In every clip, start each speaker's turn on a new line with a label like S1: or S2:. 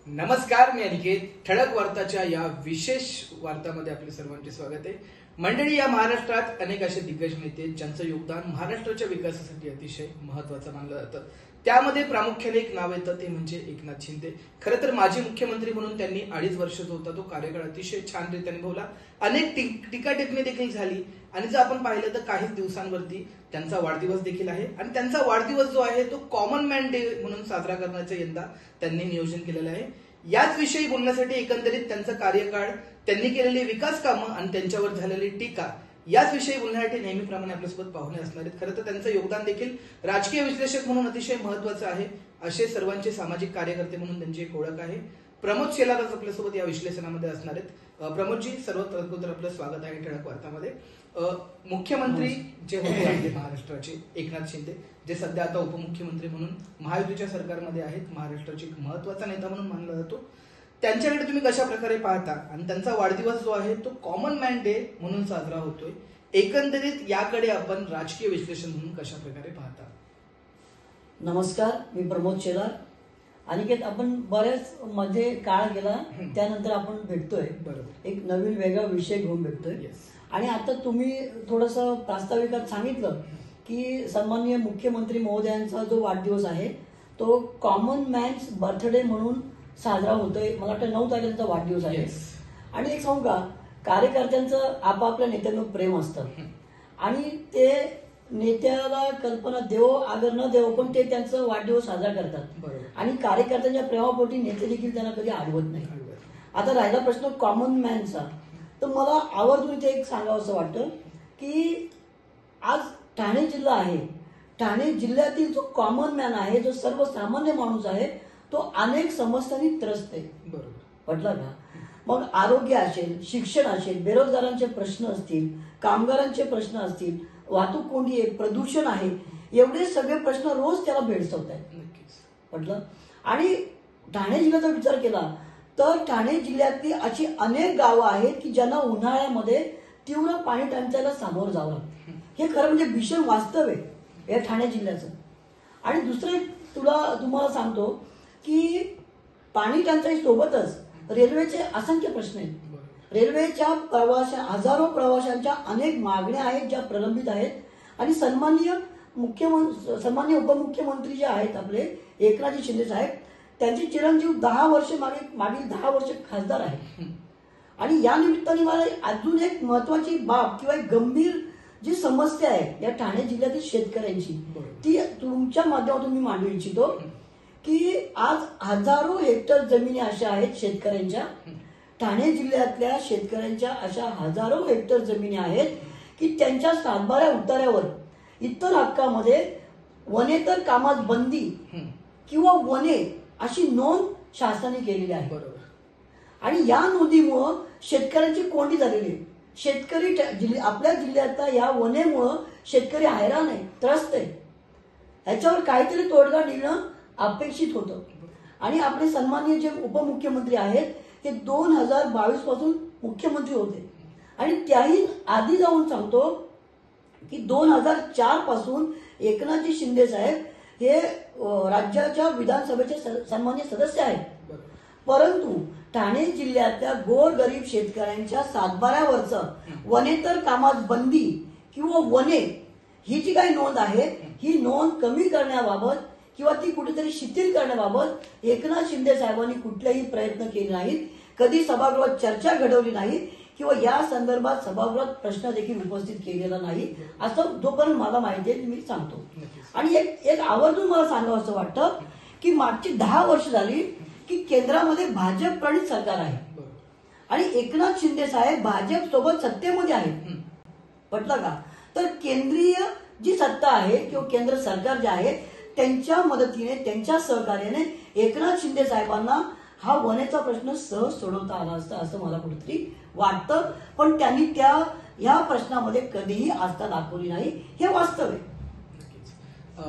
S1: नमस्कार, मी अनिकेत. ठळक वार्ताच्या या विशेष वार्तामध्ये आपले सर्वांचे स्वागत आहे. मंडळी, या महाराष्ट्रात अनेक असे दिग्गज नेते ज्यांचं योगदान महाराष्ट्राच्या विकासासाठी अतिशय महत्वाचं मानलं जातं. त्यामध्ये प्रामुख्याने एक नाव येतं, ते म्हणजे एकनाथ शिंदे. खरं तर माजी मुख्यमंत्री म्हणून त्यांनी 2.5 वर्ष जो होता तो कार्यकाळ अतिशय छानरीत्या निभावला. अनेक टीका टिप्पणी देखील झाली आणि जर आपण पाहिलं तर काही दिवसांवरती त्यांचा वाढदिवस देखील आहे आणि त्यांचा वाढदिवस जो आहे तो कॉमन मॅन डे म्हणून साजरा करण्याचं यंदा त्यांनी नियोजन केलेलं आहे. याच विषयी बोलण्यासाठी एकंदरीत त्यांचा कार्यकाळ, त्यांनी केलेली विकास कामं आणि त्यांच्यावर झालेली टीका, याच विषयी बोलण्यासाठी नेहमीप्रमाणे आपल्यासोबत पाहुणे असणार आहेत. खरं तर त्यांचं योगदान देखील राजकीय विश्लेषक म्हणून अतिशय महत्वाचं आहे. असे सर्वांचे सामाजिक कार्यकर्ते म्हणून त्यांची एक ओळख आहे. प्रमोद शेलारच आपल्यासोबत या विश्लेषणामध्ये असणार आहेत. प्रमोदजी, सर्वात अगोदर आपलं स्वागत आहे ठळक वार्तामध्ये. मुख्यमंत्री जे होते आपले महाराष्ट्राचे एकनाथ शिंदे, जे सध्या आता उपमुख्यमंत्री म्हणून महायुतीच्या सरकारमध्ये आहेत, महाराष्ट्राचे एक महत्वाचा नेता म्हणून मानला जातो. त्यांच्याकडे तुम्ही कशा प्रकारे पाहता आणि त्यांचा वाढदिवस जो आहे तो कॉमन मॅन डे म्हणून साजरा होतोय, एकंदरीत याकडे आपण राजकीय विश्लेषण म्हणून कशा प्रकारे पाहता?
S2: नमस्कार, मी प्रमोद शेलार. अनिकेत, आपण बऱ्याच मध्ये काळ गेला, त्यानंतर आपण भेटतोय.
S1: बरोबर,
S2: एक नवीन वेगळा विषय घेऊन भेटतोय. आणि आता तुम्ही थोडंसं प्रास्ताविकात सांगितलं की सन्माननीय मुख्यमंत्री महोदयांचा जो वाढदिवस आहे तो कॉमन मॅन्स बर्थडे म्हणून साजरा होतोय. मला वाटतं 9 तारखेचा वाढदिवस आहे. आणि एक सांगू का, कार्यकर्त्यांचं आपापल्या नेत्यांवर प्रेम असतं आणि ते नेत्याला कल्पना देवो अगर न देवो पण ते त्यांचं वाढदिवस साजरा करतात. आणि कार्यकर्त्यांच्या प्रेमापोटी नेते देखील त्यांना कधी आडवत नाही. आता राहिला प्रश्न कॉमन मॅनचा, तर मला आवर्जून इथे एक सांगावं असं वाटतं की आज ठाणे जिल्हा आहे, ठाणे जिल्ह्यातील जो कॉमन मॅन आहे, जो सर्वसामान्य माणूस आहे, तो अनेक समस्यांनी त्रस्त आहे.
S1: बरोबर,
S2: पटलं का? मग आरोग्य असेल, शिक्षण असेल, बेरोजगारांचे प्रश्न असतील, कामगारांचे प्रश्न असतील, वाहतूक कोंडी आहे, प्रदूषण आहे, एवढे सगळे प्रश्न रोज त्याला भेडसावत आहेत. पटलं? आणि ठाणे जिल्ह्याचा विचार केला तर ठाणे जिल्ह्यातली अशी अनेक गावं आहेत की ज्यांना उन्हाळ्यामध्ये तीव्र पाणी टंचाईला सामोरं जावं लागतं. हे खरं म्हणजे भीषण वास्तव आहे या ठाणे जिल्ह्याचं. आणि दुसरं तुम्हाला सांगतो की पाणी टंचाई सोबतच रेल्वेचे असंख्य प्रश्न आहेत. रेल्वेच्या हजारो प्रवाशांच्या अनेक मागण्या आहेत ज्या प्रलंबित आहेत. आणि सन्माननीय उपमुख्यमंत्री जे आहेत आपले एकनाथजी शिंदे साहेब, त्यांचे चिरंजीव 10 वर्ष मागील 10 वर्ष खासदार आहेत. आणि या निमित्ताने मला अजून एक महत्वाची बाब किंवा एक गंभीर जी समस्या आहे या ठाणे जिल्ह्यातील शेतकऱ्यांची, ती तुमच्या माध्यमातून मी मांडू इच्छितो की आज हजारो हेक्टर जमिनी अशा आहेत शेतकऱ्यांच्या, ठाणे जिल्ह्यातल्या शेतकऱ्यांच्या अशा हजारो हेक्टर जमिनी आहेत की त्यांच्या सातबाऱ्या उतार्यावर इतर हक्कामध्ये वनेतर कामात बंदी किंवा वने अशी नोंद शासनाने केलेली आहे.
S1: बरोबर. आणि
S2: या नोंदीमुळं शेतकऱ्यांची कोंडी झालेली आहे. शेतकरी आपल्या जिल्ह्यातल्या या वनेमुळं शेतकरी हैराण आहे, त्रस्त आहे. ह्याच्यावर काहीतरी तोडगा निघणं अपेक्षित होतं. आणि आपले सन्माननीय जे उपमुख्यमंत्री आहेत ते 2022 पासून मुख्यमंत्री होते. आणि त्याही आधी जाऊन सांगतो की 2004 पासून एकनाथजी शिंदे साहेब हे राज्याच्या विधानसभेचे सन्माननीय सदस्य आहेत. परंतु ठाणे जिल्ह्यातल्या गोरगरीब शेतकऱ्यांच्या सातबाऱ्यावरचं वनेतर कामात बंदी किंवा वने ही जी काही नोंद आहे, ही नोंद कमी करण्याबाबत किंवा ती कुठेतरी शिथिल करण्याबाबत एकनाथ शिंदे साहेबांनी कुठलेही प्रयत्न केले नाहीत. कधी सभागृहात चर्चा घडवली नाही किंवा या संदर्भात सभागृहात प्रश्न देखील उपस्थित केलेला नाही, असं जोपर्यंत मला माहिती आहे मी सांगतो. आणि एक आवर्जून मला सांगावं असं वाटतं की मागची 10 वर्ष झाली की केंद्रामध्ये भाजप प्रणित सरकार आहे आणि एकनाथ शिंदे साहेब भाजप सोबत सत्तेमध्ये आहेत. पटलं का? तर केंद्रीय जी सत्ता आहे किंवा केंद्र सरकार जे आहे त्यांच्या मदतीने, त्यांच्या सहकार्याने एकनाथ शिंदे साहेबांना हा वनेचा प्रश्न सहज सोडवता आला असता असं मला कुठेतरी वाटतं. पण त्यांनी या प्रश्नामध्ये कधीही आस्था दाखवली नाही, हे वास्तव आहे.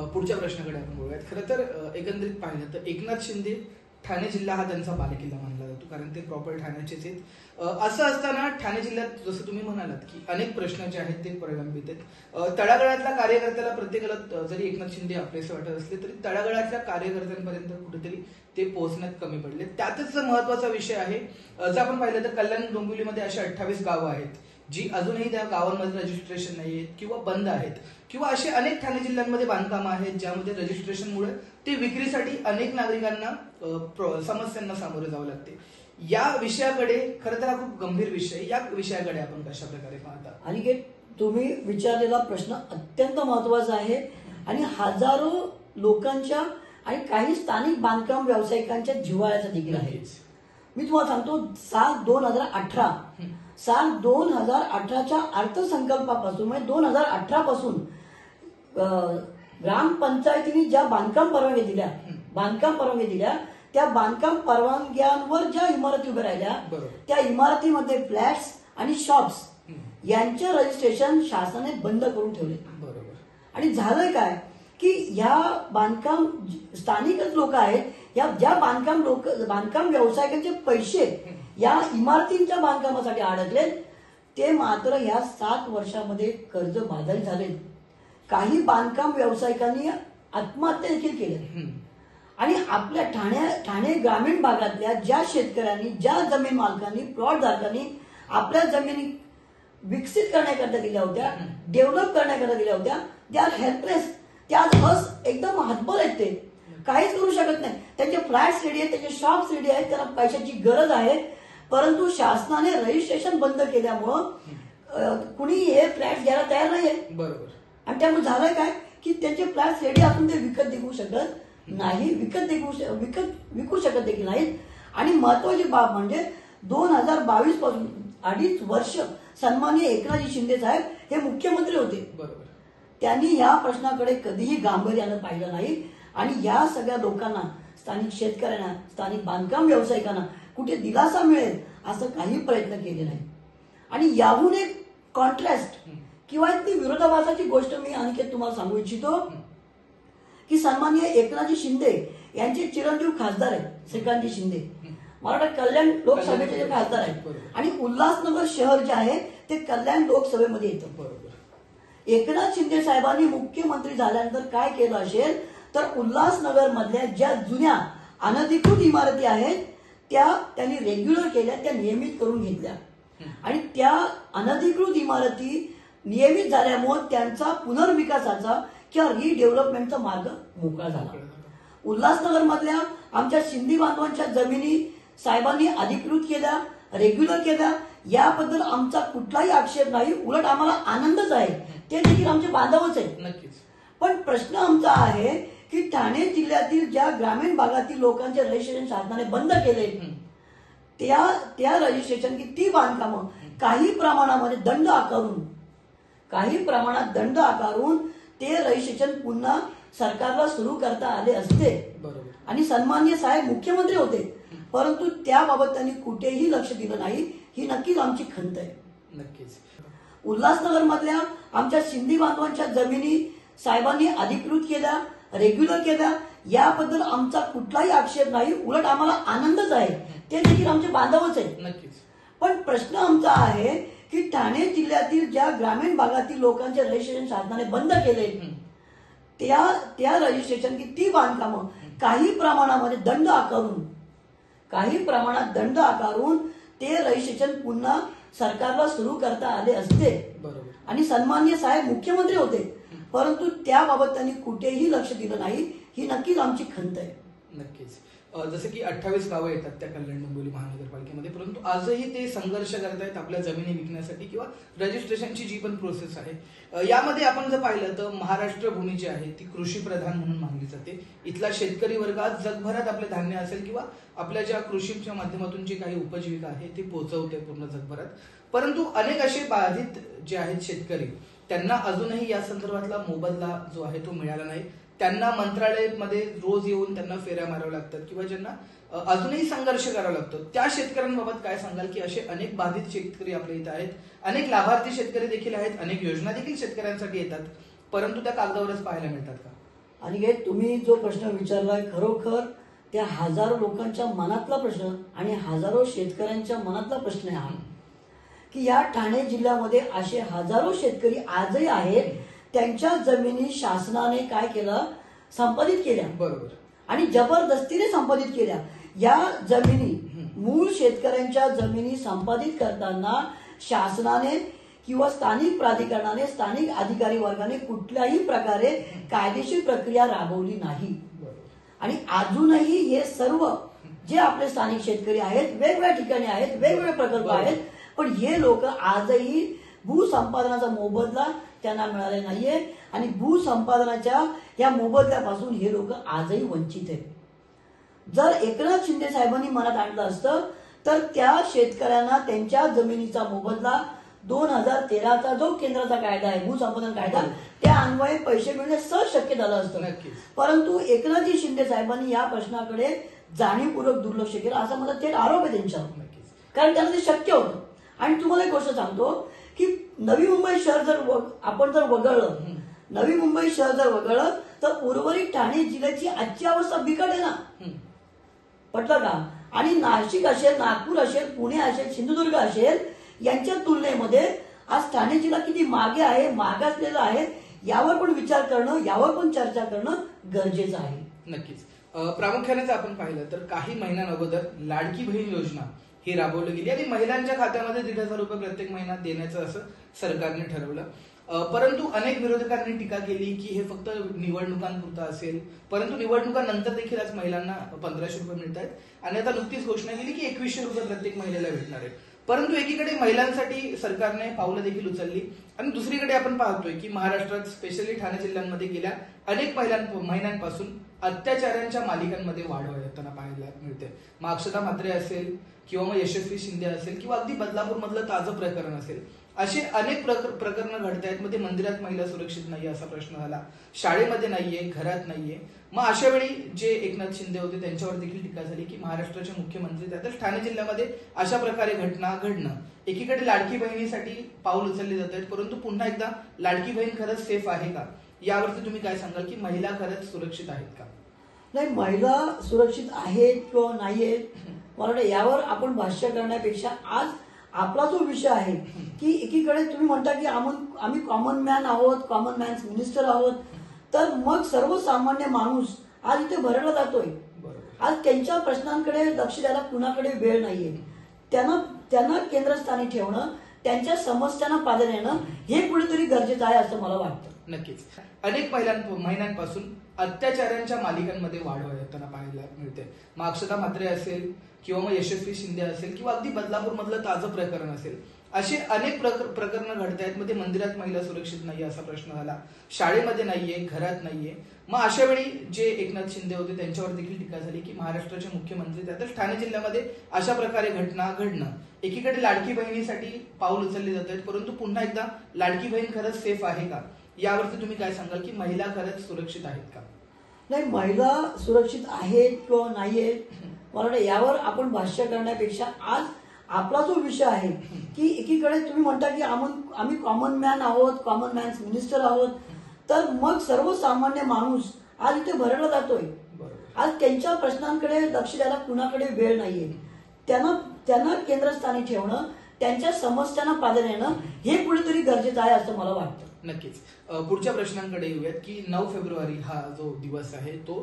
S1: पुढच्या प्रश्नाकडे आपण बोलूयात. खरं तर एकंदरीत पाहिलं तर एकनाथ शिंदे ठाणे जिल्हा हा त्यांचा बालेकिल्ला मानला जातो, कारण ते प्रॉपर ठाण्याचेच आहेत. असं असताना ठाणे जिल्ह्यात जसं तुम्ही म्हणालात की अनेक प्रश्न जे आहेत ते प्रलंबित आहेत. तळागाळातल्या कार्यकर्त्याला प्रत्येकाला जरी एकनाथ शिंदे आपलेसे वाटत असले तरी तळागाळातल्या कार्यकर्त्यांपर्यंत कुठेतरी ते पोहोचण्यात कमी पडले. त्यातच महत्वाचा विषय आहे, जर आपण पाहिलं तर कल्याण डोंबिवलीमध्ये अशा 28 गावं आहेत जी अजूनही त्या गावांमध्ये रजिस्ट्रेशन नाही आहेत किंवा बंद आहेत, किंवा असे अनेक ठाणे जिल्ह्यांमध्ये बांधकामं आहेत ज्यामध्ये रजिस्ट्रेशनमुळे ते विक्रीसाठी अनेक नागरिकांना समस्यांना सामोरे जावं लागते. या विषयाकडे खरं तर हा खूप गंभीर विषय, या विषयाकडे आपण कशा प्रकारे पाहता?
S2: आणि तुम्ही विचारलेला प्रश्न अत्यंत महत्वाचा आहे आणि हजारो लोकांच्या आणि काही स्थानिक बांधकाम व्यावसायिकांच्या जिव्हाळ्याचा देखील आहे. मी तुम्हाला सांगतो, साल 2018च्या अर्थसंकल्पापासून म्हणजे 2018 पासून ग्रामपंचायतीने ज्या बांधकाम परवानगी दिल्या त्या बांधकाम परवानग्यांवर ज्या इमारती उभ्या राहिल्या त्या इमारतीमध्ये फ्लॅट्स आणि शॉप्स यांचे रजिस्ट्रेशन शासनाने बंद करून ठेवले. आणि झालंय काय की ह्या बांधकाम स्थानिकच लोक आहेत, या ज्या बांधकाम व्यावसायिकांचे पैसे या इमारतींच्या बांधकामासाठी अडकले ते मात्र ह्या 7 वर्षामध्ये कर्ज बाधित झाले. काही बांधकाम व्यावसायिकांनी आत्महत्या देखील केल्या. आणि आपल्या ठाणे ग्रामीण भागातल्या ज्या शेतकऱ्यांनी, ज्या जमीन मालकांनी, प्लॉट धारकांनी आपल्या जमिनी विकसित करण्याकरता दिल्या होत्या, डेव्हलप करण्याकरता दिल्या होत्या, दे आर हेल्पलेस. त्या आज एकदम हातबल आहेत, ते काहीच करू शकत नाही. त्यांचे फ्लॅट्स रेडी आहेत, त्यांचे शॉप्स रेडी आहेत, त्यांना पैशाची गरज आहे, परंतु शासनाने रजिस्ट्रेशन बंद केल्यामुळं कुणी हे फ्लॅट घ्यायला तयार नाहीये.
S1: बरोबर.
S2: आणि त्यामुळे झालंय काय की त्यांचे फ्लॅट्स रेडी असून ते विकत विकू शकत नाही, विकू शकत देखील नाहीत. आणि महत्वाची बाब म्हणजे 2022 पासून 2.5 वर्ष सन्माननीय एकनाथजी शिंदे साहेब हे मुख्यमंत्री होते.
S1: बरोबर.
S2: त्यांनी या प्रश्नाकडे कधीही गांभीर्यानं पाहिलं नाही. आणि या सगळ्या लोकांना, स्थानिक शेतकऱ्यांना, स्थानिक बांधकाम व्यावसायिकांना कुठे दिलासा मिळेल असं काही प्रयत्न केले नाही. आणि याहून एक कॉन्ट्रास्ट किंवा एक ती विरोधाभासाची गोष्ट मी आणखी तुम्हाला सांगू इच्छितो की सन्माननीय एकनाथजी शिंदे यांचे चिरंजीव खासदार आहेत श्रीकांतजी शिंदे, मराठा कल्याण लोकसभेचे जे खासदार आहेत, आणि उल्हासनगर शहर जे आहे ते कल्याण लोकसभेमध्ये येतं. एकनाथ शिंदे साहेबांनी मुख्यमंत्री झाल्यानंतर काय केलं असेल तर उल्हासनगर मधल्या ज्या जुन्या अनधिकृत इमारती आहेत त्या त्यांनी रेग्युलर केल्या, त्या नियमित करून घेतल्या. आणि त्या अनधिकृत इमारती नियमित झाल्यामुळे त्यांचा पुनर्विकासाचा किंवा रिडेव्हलपमेंटचा मार्ग मोकळा झाला. उल्हासनगर मधल्या आमच्या सिंधी बांधवांच्या जमिनी साहेबांनी अधिकृत केल्या, रेग्युलर केल्या, याबद्दल आमचा कुठलाही आक्षेप नाही, उलट आम्हाला आनंदच आहे. ते देखील आमचे बांधवच आहेत.
S1: नक्कीच.
S2: पण प्रश्न आमचा आहे की ठाणे जिल्ह्यातील ज्या ग्रामीण भागातील लोकांचे रजिस्ट्रेशन शासनाने बंद केले त्या रजिस्ट्रेशन की ती बांधकामं काही प्रमाणात दंड आकारून ते रजिस्ट्रेशन पुन्हा सरकारला सुरू करता आले असते. आणि सन्माननीय साहेब मुख्यमंत्री होते, परंतु त्याबाबत त्यांनी कुठेही लक्ष दिलं नाही. ही नक्कीच आमची खंत आहे.
S1: नक्कीच.
S2: उल्हासनगर मधल्या आमच्या सिंधी बांधवांच्या जमिनी साहेबांनी अधिकृत केल्या, रेग्युलर केल्या, याबद्दल आमचा कुठलाही आक्षेप नाही, उलट आम्हाला आनंदच आहे. ते देखील आमचे बांधवच आहेत.
S1: नक्कीच.
S2: पण प्रश्न आमचा आहे की ठाणे जिल्ह्यातील ज्या ग्रामीण भागातील लोकांचे रजिस्ट्रेशन शासनाने बंद केले त्या रजिस्ट्रेशन की ती बांधकामं काही प्रमाणात दंड आकारून ते रजिस्ट्रेशन पुन्हा सरकारला सुरू करता आले असते. आणि सन्माननीय साहेब मुख्यमंत्री होते, परंतु त्याबाबत त्यांनी कुठेही लक्ष दिलं नाही. ही नक्कीच आमची खंत आहे.
S1: नक्कीच. जसं की 28 गावं येतात त्या कल्याण डोंबिवली महानगरपालिकेमध्ये, परंतु आजही ते संघर्ष करतायत आपल्या जमिनी विकण्यासाठी किंवा रजिस्ट्रेशनची जी पण प्रोसेस आहे. यामध्ये आपण जर पाहिलं तर महाराष्ट्र भूमी जी आहे ती कृषी प्रधान म्हणून मानली जाते. इथला शेतकरी वर्ग आज जगभरात आपले धान्य असेल किंवा आपल्या ज्या कृषीच्या माध्यमातून जी काही उपजीविका आहे ती पोहोचवते पूर्ण जगभरात. परंतु अनेक असे बाधित जे आहेत शेतकरी, त्यांना अजूनही या संदर्भातला मोबदला जो आहे तो मिळाला नाही. त्यांना मंत्रालयामध्ये रोज येऊन त्यांना फेऱ्या माराव्या लागतात किंवा ज्यांना अजूनही संघर्ष करावा लागतो. त्या शेतकऱ्यांबाबत काय सांगाल की असे अनेक बाधित शेतकरी आपल्या इथे आहेत, अनेक लाभार्थी शेतकरी देखील आहेत, अनेक योजना देखील शेतकऱ्यांसाठी येतात, परंतु त्या कागदावरच पाहायला मिळतात का?
S2: आणि तुम्ही जो प्रश्न विचारलाय खरोखर त्या हजारो लोकांच्या मनातला प्रश्न आणि हजारो शेतकऱ्यांच्या मनातला प्रश्न आहे हा, की या ठाणे जिल्ह्यामध्ये असे हजारो शेतकरी आजही आहेत, त्यांच्या जमिनी शासनाने काय केलं, संपादित केल्या.
S1: बरोबर.
S2: आणि जबरदस्तीने संपादित केल्या. या जमिनी मूळ शेतकऱ्यांच्या जमिनी संपादित करताना शासनाने किंवा स्थानिक प्राधिकरणाने, स्थानिक अधिकारी वर्गाने कुठल्याही प्रकारे कायदेशीर प्रक्रिया राबवली नाही. आणि अजूनही हे सर्व जे आपले स्थानिक शेतकरी आहेत, वेगवेगळ्या ठिकाणी आहेत, वेगवेगळे प्रकल्प आहेत, पण हे लोक आजही भूसंपादनाचा मोबदला त्यांना मिळाले नाहीये आणि भूसंपादनाच्या या मोबदल्यापासून हे लोक आजही वंचित आहेत. जर एकनाथ शिंदे साहेबांनी मनात आणलं असतं तर त्या शेतकऱ्यांना त्यांच्या जमिनीचा मोबदला 2013चा जो केंद्राचा कायदा आहे, भूसंपादन कायदा, त्या अन्वये पैसे मिळणे सहज शक्य झालं असतं. परंतु एकनाथजी शिंदे साहेबांनी या प्रश्नाकडे जाणीवपूर्वक दुर्लक्ष केलं, असा मला थेट आरोप आहे त्यांच्यावर. कारण त्यांना ते शक्य होतं. आणि तुम्हाला एक गोष्ट सांगतो की नवी मुंबई शहर जर आपण जर वगळलं, नवी मुंबई शहर जर वगळलं तर उर्वरित ठाणे जिल्ह्याची आजची अवस्था बिकट आहे ना, पटलं का? आणि नाशिक असेल, नागपूर असेल, पुणे असेल, सिंधुदुर्ग असेल, यांच्या तुलनेमध्ये आज ठाणे जिल्हा किती मागे आहे, मागासलेला आहे, यावर पण विचार करणं, यावर पण चर्चा करणं गरजेचं आहे.
S1: नक्कीच. प्रामुख्याने आपण पाहिलं तर काही महिन्यांअगोदर लाडकी बहीण योजना ही राबवली गेली आणि महिलांच्या खात्यामध्ये 1,500 रुपये प्रत्येक महिना देण्याचं असं सरकारने ठरवलं. परंतु अनेक विरोधकांनी टीका केली की हे फक्त निवडणुकांपुरतं असेल, परंतु निवडणुकांनंतर देखील आज महिलांना 1,500 रुपये मिळत आहेत आणि आता नुकतीच घोषणा केली की 2,100 रुपये प्रत्येक महिलेला भेटणार आहे. परंतु एकीकडे महिलांसाठी सरकारने पावलं देखील उचलली आणि दुसरीकडे आपण पाहतोय की महाराष्ट्रात स्पेशली ठाणे जिल्ह्यांमध्ये गेल्या अनेक महिन्यांपासून अत्याचारांच्या मालिकांमध्ये वाढ होताना पाहायला मिळते. मग अक्षता म्हात्रे असेल किंवा मग यशस्वी शिंदे असेल किंवा अगदी बदलापूर मधलं ताजं प्रकरण असेल, असे अनेक प्रकरणं घडत आहेत. मध्ये मंदिरात महिला सुरक्षित नाहीये असा प्रश्न झाला, शाळेमध्ये नाहीये, घरात नाहीये. मग अशा वेळी जे एकनाथ शिंदे होते त्यांच्यावर देखील टीका झाली की महाराष्ट्राचे मुख्यमंत्री त्यातच ठाणे जिल्ह्यामध्ये अशा प्रकारे घटना घडणं. एकीकडे लाडकी बहिणीसाठी पाऊल उचलले जात आहेत, परंतु पुन्हा एकदा लाडकी बहीण खरंच सेफ आहे का, यावरती तुम्ही काय सांगाल की महिला खरंच सुरक्षित आहेत का?
S2: नाही, महिला सुरक्षित आहेत किंवा नाहीयेत, मला वाटतं यावर आपण भाष्य करण्यापेक्षा आज आपला जो विषय आहे की एकीकडे तुम्ही म्हणता की आम्ही कॉमन मॅन आहोत, कॉमन मॅन्स मिनिस्टर आहोत, तर मग सर्वसामान्य माणूस आज इथे भरडला जातोय. आज त्यांच्या प्रश्नांकडे लक्ष द्यायला कुणाकडे वेळ नाहीये. त्यांना केंद्रस्थानी ठेवणं, त्यांच्या समस्यांना प्राधान्य देणं हे कुठेतरी गरजेचं आहे असं मला वाटतं.
S1: नक्कीच. अनेक महिन्यांपासून अत्याचारांच्या मालिकांमध्ये वाढ होताना पाहायला मिळते. मग अक्षता म्हात्रे असेल किंवा मग यशस्वी शिंदे असेल किंवा अगदी बदलापूर मधलं ताजं प्रकरण असेल, असे अनेक प्रकरणं घडत आहेत. मध्ये मंदिरात महिला सुरक्षित नाहीये असा प्रश्न झाला, शाळेमध्ये नाहीये, घरात नाहीये. मग अशा वेळी जे एकनाथ शिंदे होते त्यांच्यावर देखील टीका झाली की महाराष्ट्राचे मुख्यमंत्री त्यातच ठाणे जिल्ह्यामध्ये अशा प्रकारे घटना घडणं. एकीकडे लाडकी बहिणीसाठी पाऊल उचलले जात आहेत, परंतु पुन्हा एकदा लाडकी बहीण खरंच सेफ आहे का, यावरती तुम्ही काय सांगाल की महिला खरंच सुरक्षित आहेत का?
S2: नाही, महिला सुरक्षित आहेत किंवा नाहीयेत, मला वाटतं यावर आपण भाष्य करण्यापेक्षा आज आपला जो विषय आहे की एकीकडे तुम्ही म्हणता की आम्ही कॉमन मॅन आहोत, कॉमन मॅन्स मिनिस्टर आहोत, तर मग सर्वसामान्य माणूस आज इथे भरडला जातोय. आज त्यांच्या प्रश्नांकडे लक्ष द्यायला कुणाकडे वेळ नाहीये. त्यांना केंद्रस्थानी ठेवणं, त्यांच्या समस्यांना प्राधान्य देणं हे कुठेतरी गरजेचं आहे असं मला वाटतं.
S1: नक्कीच. पुढच्या प्रश्नांकडे येऊयात की 9 फेब्रुवारी हा जो दिवस आहे तो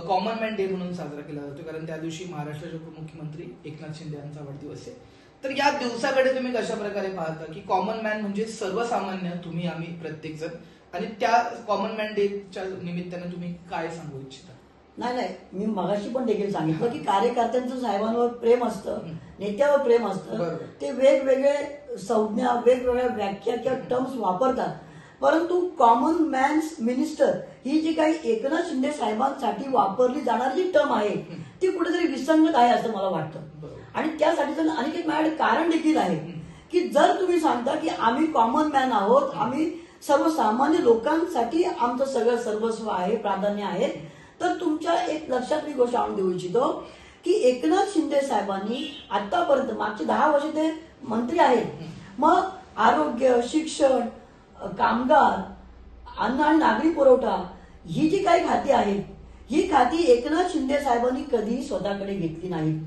S1: कॉमन मॅन डे म्हणून साजरा केला जातो, कारण त्या दिवशी महाराष्ट्राचे उपमुख्यमंत्री एकनाथ शिंदे यांचा वाढदिवस आहे. तर या दिवसाकडे तुम्ही कशा प्रकारे पाहता की कॉमन मॅन म्हणजे सर्वसामान्य, तुम्ही आम्ही प्रत्येक जण, आणि त्या कॉमन मॅन डेच्या निमित्ताने तुम्ही काय सांगू इच्छिता?
S2: नाही, मी मगाशी पण देखील सांगितलं की कार्यकर्त्यांचं साहेबांवर प्रेम असतं, नेत्यावर प्रेम असतं, ते वेगवेगळे संज्ञा, वेगवेगळ्या व्याख्या किंवा टर्म्स वापरतात. परंतु कॉमन मॅन्स मिनिस्टर ही जी काही एकनाथ शिंदे साहेबांसाठी वापरली जाणारी जी टर्म आहे ती कुठेतरी विसंगत आहे असं मला वाटतं. आणि त्यासाठी आणखी एक माझ्याकडे कारण देखील आहे की जर तुम्ही सांगता की आम्ही कॉमन मॅन आहोत, आम्ही सर्वसामान्य लोकांसाठी आमचं सगळं सर्वस्व आहे, प्राधान्य आहे, तर तुमच्या एक लक्षात मी गोष्ट आणून देऊ इच्छितो की एकनाथ शिंदे साहेबांनी आतापर्यंत मागचे 10 वर्ष ते मंत्री आहेत. मग आरोग्य, शिक्षण, कामगार, अन्न आणि नागरी पुरवठा ही जी काही खाती आहेत ही खाती एकनाथ शिंदे साहेबांनी कधीही स्वतःकडे घेतली नाहीत.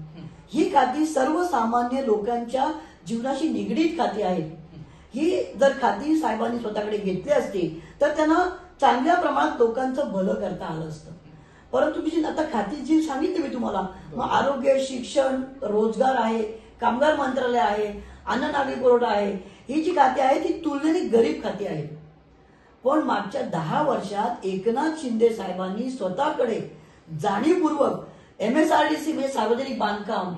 S2: ही खाती सर्वसामान्य लोकांच्या जीवनाशी निगडीत खाती आहेत. ही जर खाती साहेबांनी स्वतःकडे घेतली असती तर त्यांना चांगल्या प्रमाणात लोकांचं भलं करता आलं असतं. परंतु जी आता खाती जी सांगितली मी तुम्हाला, मग आरोग्य, शिक्षण, रोजगार आहे, कामगार मंत्रालय आहे, अन्न नागरी पुरवठा आहे, ही जी खाती आहेत ती तुलनेने गरीब खाती आहेत. पण मागच्या 10 वर्षात एकनाथ शिंदे साहेबांनी स्वतःकडे जाणीवपूर्वक MSRDC म्हणजे सार्वजनिक बांधकाम,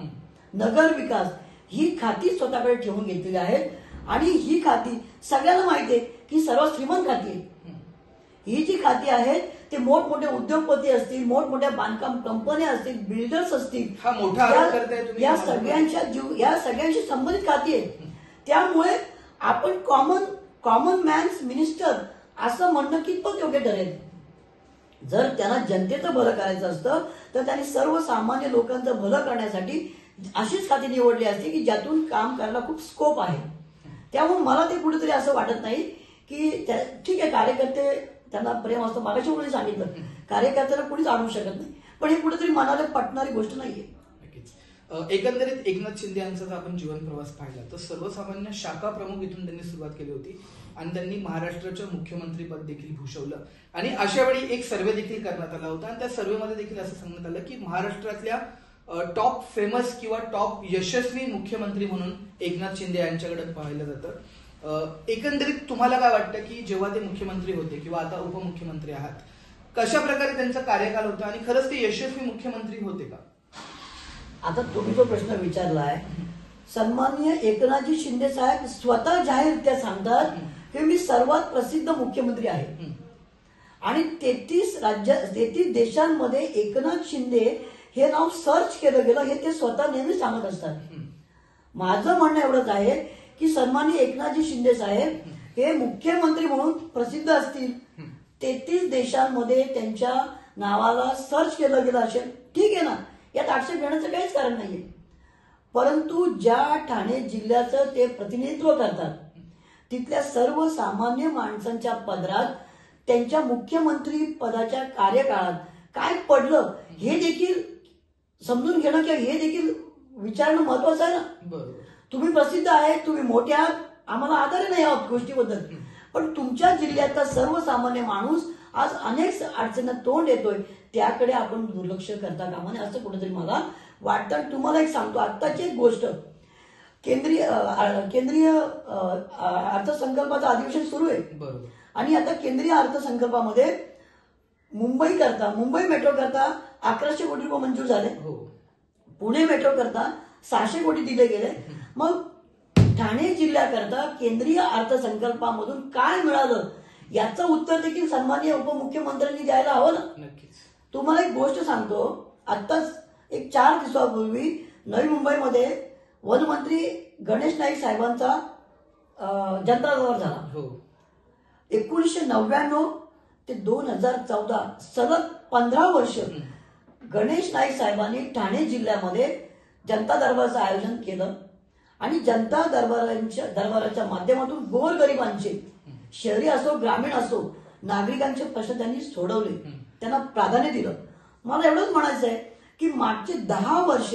S2: नगर विकास ही खाती स्वतःकडे ठेवून घेतलेली आहेत. आणि ही खाती सगळ्यांना माहिती आहे की सर्वात श्रीमंत खाती आहे. ही जी खाती आहेत ते मोठमोठे उद्योगपती असतील, मोठमोठ्या बांधकाम कंपन्या असतील, बिल्डर्स असतील,
S1: हा मोठा आरोप करताय तुम्ही.
S2: या सगळ्यांशी संबंधित खाती आहेत. त्यामुळे आपण कॉमन मॅन्स मिनिस्टर असं म्हणणं कितपत योग्य ठरेल. जर त्यांना जनतेचं भलं करायचं असतं तर त्यांनी सर्वसामान्य लोकांचं भलं करण्यासाठी अशीच खाती निवडली असती की ज्यातून काम करायला खूप स्कोप आहे. त्यामुळे मला ते कुठेतरी असं वाटत नाही की ठीक आहे, कार्यकर्ते त्यांना प्रेम असतं, मागाशी कोणी सांगितलं कार्यकर्त्याला कुणीच आणू शकत नाही, पण हे कुठेतरी मनाला पटणारी गोष्ट नाहीये.
S1: एकंदरीत एकनाथ शिंदे यांचा जर आपण जीवन प्रवास पाहिला तर सर्वसामान्य शाखा प्रमुख इथून त्यांनी सुरुवात केली होती आणि त्यांनी महाराष्ट्राचं मुख्यमंत्रीपद देखील भूषवलं. आणि अशा वेळी एक सर्वे देखील करण्यात आला होता आणि त्या सर्वेमध्ये देखील असं सांगण्यात आलं की महाराष्ट्रातल्या टॉप फेमस किंवा टॉप यशस्वी मुख्यमंत्री म्हणून एकनाथ शिंदे यांच्याकडे पाहिलं जातं. एकंदरीत तुम्हाला काय वाटतं की जेव्हा ते मुख्यमंत्री होते किंवा आता उपमुख्यमंत्री आहात, कशा प्रकारे त्यांचा कार्यकाल होता आणि खरंच ते यशस्वी मुख्यमंत्री होते का?
S2: आता तुम्ही जो प्रश्न विचारलाय, सन्माननीय एकनाथजी शिंदे साहेब स्वतः जाहीररित्या सांगतात की मी सर्वात प्रसिद्ध मुख्यमंत्री आहे. आणि 33 देशांमध्ये एकनाथ शिंदे हे नाव सर्च केलं गेलं हे ते स्वतः नेहमी सांगत असतात. माझं म्हणणं एवढंच आहे की सन्माननीय एकनाथजी शिंदे साहेब हे मुख्यमंत्री म्हणून प्रसिद्ध असतील, 33 देशांमध्ये त्यांच्या नावाला सर्च केलं गेलं असेल, ठीक आहे ना, यात आक्षेप घेण्याचं काहीच कारण नाहीये. परंतु ज्या ठाणे जिल्ह्याचं ते प्रतिनिधित्व करतात तिथल्या सर्वसामान्य माणसांच्या पदरात त्यांच्या मुख्यमंत्री पदाच्या कार्यकाळात काय पडलं हे देखील समजून घेणं किंवा हे देखील विचारणं महत्वाचं आहे ना.
S1: बरोबर.
S2: तुम्ही प्रसिद्ध आहे, तुम्ही मोठे आहात, आम्हाला आदर नाही या गोष्टीबद्दल, पण तुमच्या जिल्ह्यातला सर्वसामान्य माणूस आज अनेक अडचणींना तोंड येतोय, त्याकडे आपण दुर्लक्ष करता कामा नये असं कुठेतरी मला वाटतं. तुम्हाला एक सांगतो, आत्ताची एक गोष्ट, केंद्रीय अर्थसंकल्पाचं अधिवेशन सुरू आहे.
S1: बरोबर.
S2: आणि आता केंद्रीय अर्थसंकल्पामध्ये मुंबई मेट्रो करता 1100 कोटी रुपये मंजूर झाले. पुणे मेट्रो करता 600 कोटी दिले गेले. मग ठाणे जिल्ह्याकरता केंद्रीय अर्थसंकल्पामधून काय मिळालं याचं उत्तर देखील सन्माननीय उपमुख्यमंत्र्यांनी द्यायला हवं ना.
S1: नक्कीच.
S2: तुम्हाला एक गोष्ट सांगतो, आत्ताच एक 4 दिवसापूर्वी नवी मुंबईमध्ये वनमंत्री गणेश नाईक साहेबांचा जनता दरबार झाला. 1999 ते 2014 सलग 15 वर्ष गणेश नाईक साहेबांनी ठाणे जिल्ह्यामध्ये जनता दरबाराचं आयोजन केलं आणि जनता दरबाराच्या माध्यमातून गोरगरिबांचे, शहरी असो ग्रामीण असो, नागरिकांचे प्रश्न त्यांनी सोडवले, त्यांना प्राधान्य दिलं. मला एवढंच म्हणायचं आहे की मागचे 10 वर्ष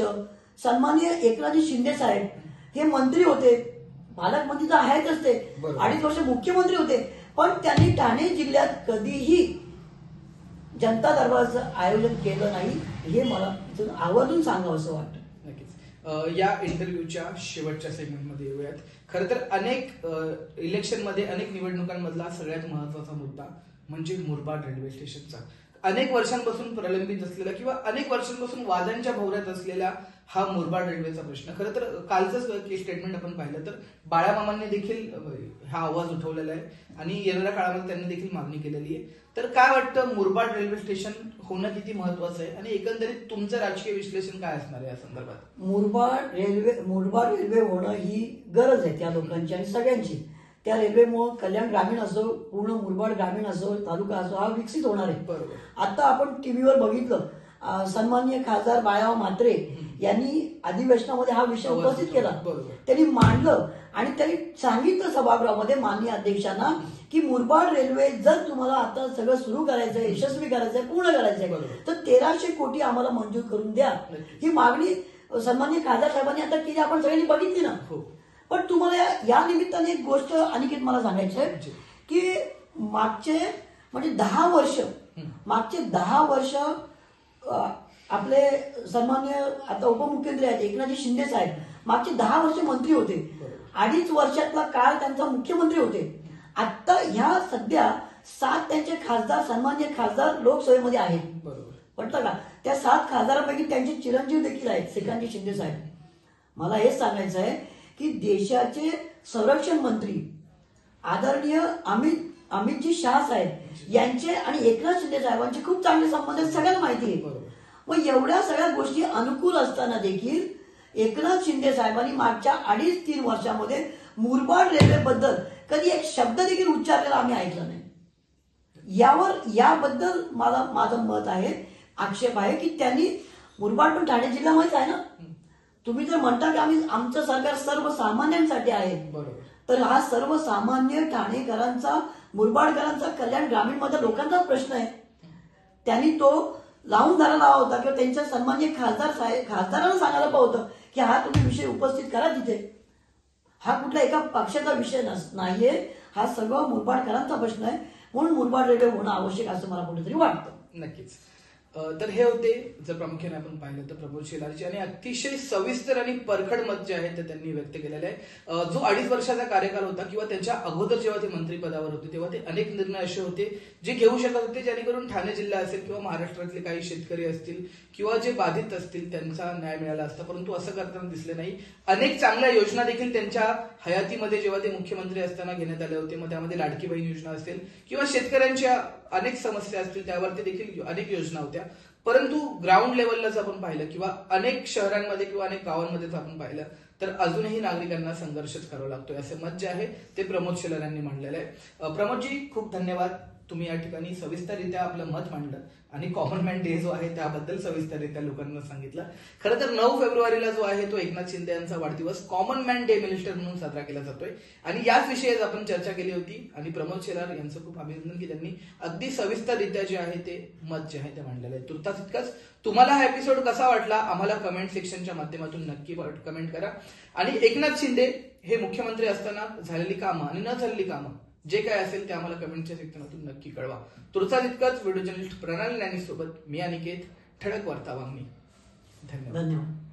S2: सन्माननीय एकनाथजी शिंदे साहेब हे मंत्री होते, पालकमंत्री तर आहेतच ते, 2.5 वर्ष मुख्यमंत्री होते, पण त्यांनी ठाणे जिल्ह्यात कधीही जनता दरबाराचं आयोजन केलं नाही, हे मला आवर्जून सांगावं असं वाटतं.
S1: नक्कीच. या इंटरव्ह्यूच्या शेवटच्या सेगमेंटमध्ये येऊयात. खरं तर अनेक इलेक्शनमध्ये, अनेक निवडणुकांमधला सगळ्यात महत्वाचा मुद्दा म्हणजे मुरबाड रेल्वे स्टेशनचा. अनेक वर्षांपासून प्रलंबित असलेला किंवा अनेक वर्षांपासून वादांच्या भोवऱ्यात असलेला हा मुरबाड रेल्वेचा प्रश्न. खरं तर कालचंच स्टेटमेंट आपण पाहिलं तर बाळामामांनी देखील हा आवाज उठवलेला आहे आणि येणाऱ्या काळामध्ये त्यांनी देखील मागणी केलेली आहे. तर काय वाटतं, मुरबाड रेल्वे स्टेशन होणं किती महत्वाचं आहे आणि एकंदरीत तुमचं राजकीय विश्लेषण काय असणार आहे या संदर्भात?
S2: मुरबाड रेल्वे होणं ही गरज आहे त्या लोकांची आणि सगळ्यांची. त्या रेल्वेमुळे कल्याण ग्रामीण असो, पूर्ण मुरबाड ग्रामीण असो, तालुका असो, हा विकसित होणार आहे.
S1: बरोबर.
S2: आता आपण टीव्हीवर बघितलं, सन्माननीय खासदार बाळाराव म्हात्रे यांनी अधिवेशनामध्ये हा विषय उपस्थित केला,
S1: बरोबर.
S2: त्यांनी मांडलं आणि त्यांनी सांगितलं सभागृहामध्ये माननीय अध्यक्षांना की मुरबाड रेल्वे जर तुम्हाला आता सगळं सुरू करायचंय, यशस्वी करायचंय, पूर्ण करायचंय,
S1: बरोबर.
S2: तर 1300 कोटी आम्हाला मंजूर करून द्या. ही मागणी सन्माननीय खासदार साहेबांनी आता केली, आपण सगळ्यांनी बघितली ना.
S1: हो.
S2: पण तुम्हाला या निमित्ताने एक गोष्ट अनिकेत मला सांगायची आहे की मागचे म्हणजे 10 वर्ष, मागचे 10 वर्ष आपले सन्मान्य आता उपमुख्यमंत्री आहेत एकनाथजी शिंदे साहेब, मागचे 10 वर्ष मंत्री होते. 2.5 वर्षातला काळ त्यांचा मुख्यमंत्री होते. आता ह्या सध्या 7 त्यांचे खासदार, सन्मान्य खासदार लोकसभेमध्ये आहेत.
S1: बरोबर.
S2: म्हटलं का, त्या 7 खासदारांपैकी त्यांचे चिरंजीव देखील आहेत श्रीकांतजी शिंदे साहेब. मला हेच सांगायचं आहे की देशाचे संरक्षण मंत्री आदरणीय अमितजी शाह साहेब यांचे आणि एकनाथ शिंदे साहेबांचे खूप चांगले संबंध आहेत, सगळ्यांना माहिती आहे. मग एवढ्या सगळ्या गोष्टी अनुकूल असताना देखील एकनाथ शिंदे साहेबांनी मागच्या 2.5-3 वर्षामध्ये मुरबाड रेल्वेबद्दल कधी एक शब्द देखील उच्चारलेला आम्ही ऐकला नाही. याबद्दल माझं मत आहे, आक्षेप आहे की त्यांनी, मुरबाड पण ठाणे जिल्ह्यामध्येच आहे ना. तुम्ही जर म्हणता की आमचं सरकार सर्वसामान्यांसाठी आहे, तर हा सर्वसामान्य ठाणेकरांचा, मुरबाडकरांचा, कल्याण ग्रामीण मधल्या लोकांचा प्रश्न आहे. त्यांनी तो लावून धरायला हवा होता किंवा त्यांच्या सन्माननीय खासदारांना सांगायला पाहिजे होतं की हा तुम्ही विषय उपस्थित करा तिथे. हा कुठला एका पक्षाचा विषय नाहीये, हा सर्व मुरबाडकरांचा प्रश्न आहे. म्हणून मुरबाड रेल्वे होणं आवश्यक असं मला कुठेतरी वाटतं.
S1: नक्कीच. तर हे होते, जर प्रामुख्याने आपण पाहिलं तर प्रमोद शेलारजी, आणि अतिशय सविस्तर आणि परखड मत जे आहे ते त्यांनी व्यक्त केलेलं आहे. जो 2.5 वर्षाचा कार्यकाल होता किंवा त्यांच्या अगोदर जेव्हा ते मंत्रिपदावर होते तेव्हा ते अनेक निर्णय असे होते जे घेऊ शकत होते जेणेकरून ठाणे जिल्हा असेल किंवा महाराष्ट्रातले काही शेतकरी असतील किंवा जे बाधित असतील त्यांचा न्याय मिळाला असता, परंतु असं करताना दिसले नाही. अनेक चांगल्या योजना देखील त्यांच्या हयातीमध्ये जेव्हा ते मुख्यमंत्री असताना घेण्यात आले होते, मग त्यामध्ये लाडकी बहीण योजना असेल किंवा शेतकऱ्यांच्या अनेक समस्या असतील त्यावरती देखील अनेक योजना होत्या. परंतु ग्राउंड लेवललाच आपण पाहिलं किंवा अनेक शहरांमध्ये किंवा अनेक गावांमध्येच आपण पाहिलं तर अजूनही नागरिकांना संघर्षच करावा लागतोय, असे मत जे आहे ते प्रमोद शेलार यांनी मांडलेलं आहे. प्रमोदजी, खूप धन्यवाद. तुम्ही या ठिकाणी सविस्तररित्या आपलं मत मांडलं आणि कॉमन मॅन डे जो आहे त्याबद्दल सविस्तररित्या लोकांना सांगितलं. खरं तर 9 फेब्रुवारीला जो आहे तो एकनाथ शिंदे यांचा वाढदिवस कॉमन मॅन डे मिनिस्टर म्हणून साजरा केला जातोय आणि याच विषयी आपण चर्चा केली होती. आणि प्रमोद शेलार यांचं खूप अभिनंदन की त्यांनी अगदी सविस्तररित्या जे आहे ते मत जे आहे ते मांडलेलं आहे. तुर्तास इतकंच. तुम्हाला हा एपिसोड कसा वाटला आम्हाला कमेंट सेक्शनच्या माध्यमातून नक्की कमेंट करा. आणि एकनाथ शिंदे हे मुख्यमंत्री असताना झालेली कामं आणि न झालेली कामं जे काय असेल ते आम्हाला कमेंटच्या सेक्शनातून नक्की कळवा. तुर्तास इतकंच. व्हिडिओ जर्नलिस्ट प्रणाली नानी सोबत मी अनिकेत, ठळक वार्ता वाहिनी. धन्यवाद.